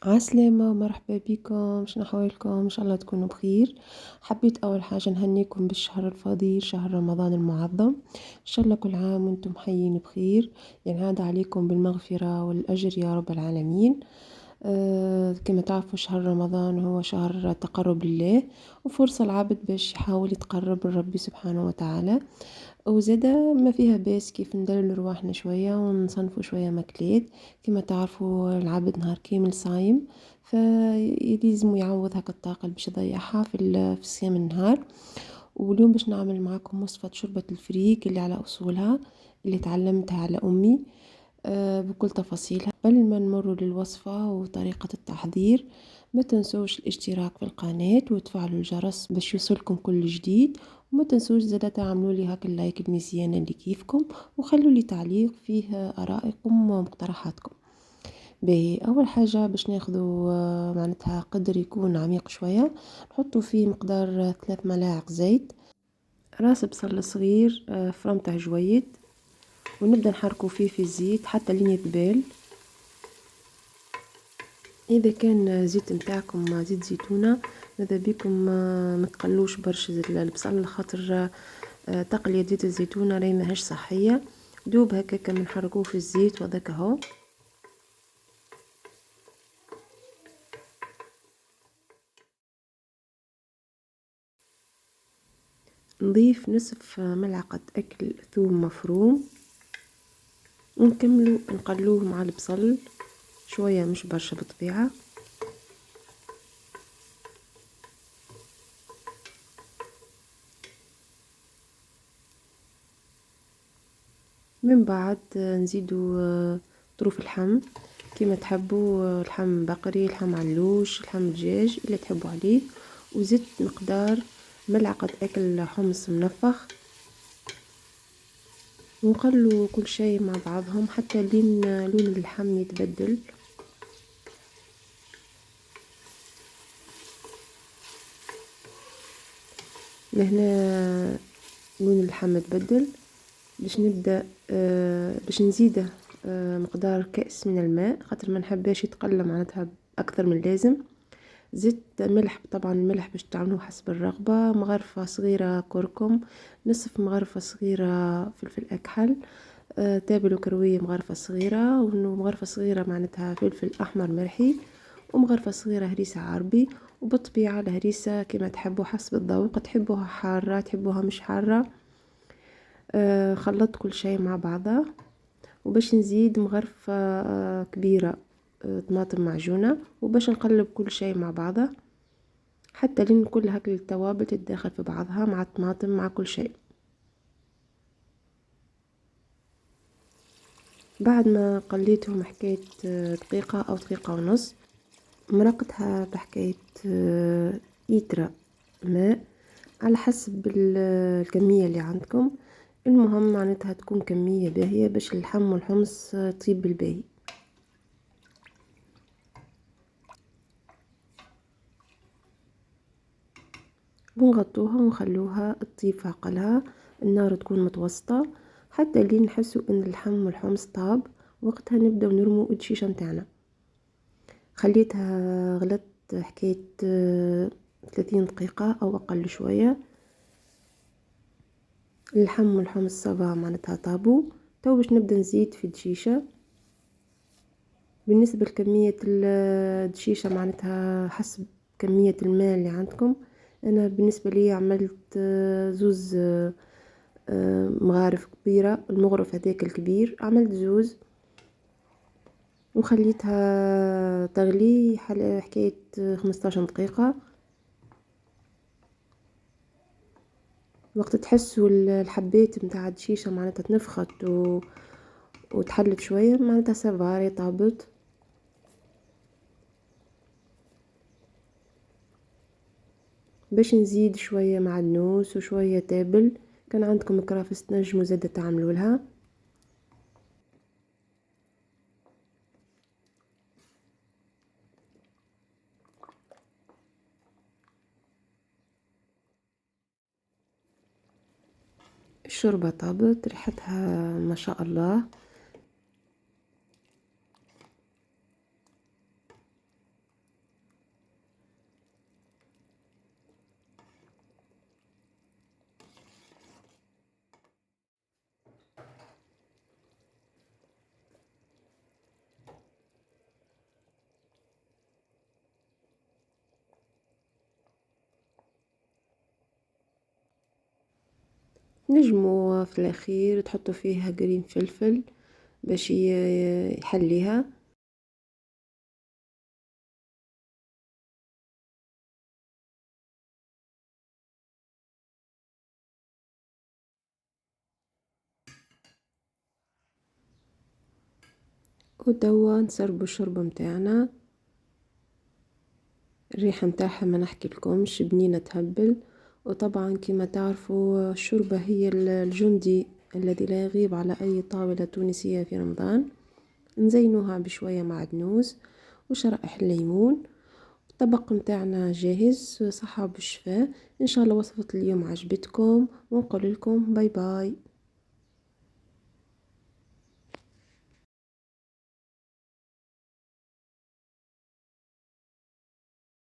عسلامة، مرحبا بكم، شنو أحوالكم؟ إن شاء الله تكونوا بخير. حبيت أول حاجة نهنيكم بالشهر الفضيل، شهر رمضان المعظم. إن شاء الله كل عام وأنتم حيين بخير، ينعاد عليكم بالمغفرة والأجر يا رب العالمين. كما تعرفوا شهر رمضان هو شهر تقرب لله، وفرصة العبد باش يحاول يتقرب لربي سبحانه وتعالى. وزادة ما فيها باس كيف ندلل رواحنا شوية ونصنفوا شوية ماكلات. كما تعرفوا العبد نهار كامل صايم، فيلزم يعوض هكا الطاقة اللي باش يضيعها في صيام النهار. واليوم باش نعمل معاكم وصفة شوربة الفريك اللي على أصولها، اللي تعلمتها على أمي بكل تفاصيلها. قبل ما نمر للوصفة وطريقة التحضير، ما تنسوش الاشتراك في القناة وتفعلوا الجرس باش يوصلكم كل جديد. وما تنسوش زادا تعملوا لي هاك اللايك المزيانة اللي كيفكم، وخلوا لي تعليق فيه آرائكم ومقترحاتكم. باهي، أول حاجة باش ناخذوا معناتها قدر يكون عميق شوية، نحطوا فيه مقدار 3 ملاعق زيت، راس بصل صغير فرمته جويد، ونبدأ نحركوا فيه في الزيت حتى لين يذبل. اذا كان زيت نتاعكم زيت زيتونه، ماذا بيكم ما تقلوش برشا البصل، خاطر تقليه زيت الزيتونه راهي ماهيش صحيه. دوب هكاك نحرقوه في الزيت وهذاك اهو. نضيف نصف ملعقه اكل ثوم مفروم، ونكملوا نقلوه مع البصل شويه، مش برشا بالطبيعه. من بعد نزيدوا طروف اللحم كما تحبوا، لحم بقري، لحم علوش، لحم دجاج اللي تحبوا عليه. وزدت مقدار ملعقة أكل حمص منفخ، ونقلوا كل شيء مع بعضهم حتى لين لون اللحم يتبدل. لهنا لون اللحم تبدل، باش نبدأ باش نزيده مقدار كأس من الماء، خاطر ما نحباش يتقلى معناتها أكثر من اللازم. زدت ملح، طبعا الملح باش تعملوه حسب الرغبة. مغرفة صغيرة كركم، نصف مغرفة صغيرة فلفل أكحل، تابل وكروية مغرفة صغيرة، ومغرفة صغيرة معناتها فلفل أحمر مرحي، ومغرفة صغيرة هريسة عربي. وبالطبيعة الهريسة كما تحبوا حسب الذوق، تحبوها حارة تحبوها مش حارة. خلطت كل شيء مع بعضه، وباش نزيد مغرفة كبيرة طماطم معجونة، وباش نقلب كل شيء مع بعضه حتى لين كل هاك التوابل تتداخل في بعضها مع الطماطم مع كل شيء. بعد ما قليتهم حكاية دقيقة أو دقيقة ونص، مرقتها بحكاية لتر ماء على حسب الكمية اللي عندكم. المهم معناتها تكون كمية باهية باش اللحم والحمص طيب بالباهي. ونغطوها ونخلوها تطيب في عقلها، النار تكون متوسطة حتى لين نحسوا ان اللحم والحمص طاب. وقتها نبداو نرمو الدشيشة متاعنا. خليتها غلط حكاية 30 دقيقة او اقل شوية. اللحم والحمص صافا معناتها طابو. تو باش نبدا نزيد في الدشيشة. بالنسبة لكمية الدشيشة معناتها حسب كمية الماء اللي عندكم. انا بالنسبة لي عملت زوز مغارف كبيرة. المغرف هذاك الكبير عملت زوز، وخليتها تغلي حكاية 15 دقيقة. وقت تحسوا الحبات متاع الدشيشة معناتها تنفخت وتحلت شوية، معناتها سافاري طابت. باش نزيد شوية معدنوس وشوية تابل، كان عندكم كرافس تنجموا زادة تعملوا لها. الشوربة طابت، ريحتها ما شاء الله. نجمو في الأخير تحطوا فيها قرين فلفل باش يحليها. وتوا نسربو الشوربة متاعنا، الريحة متاعها ما نحكي لكمش بنينة تهبل. وطبعا كما تعرفوا الشوربة هي الجندي الذي لا يغيب على أي طاولة تونسية في رمضان. نزينوها بشوية معدنوس وشرائح الليمون. الطبق متاعنا جاهز، صحة بالشفاء. إن شاء الله وصفة اليوم عجبتكم، ونقول لكم باي باي.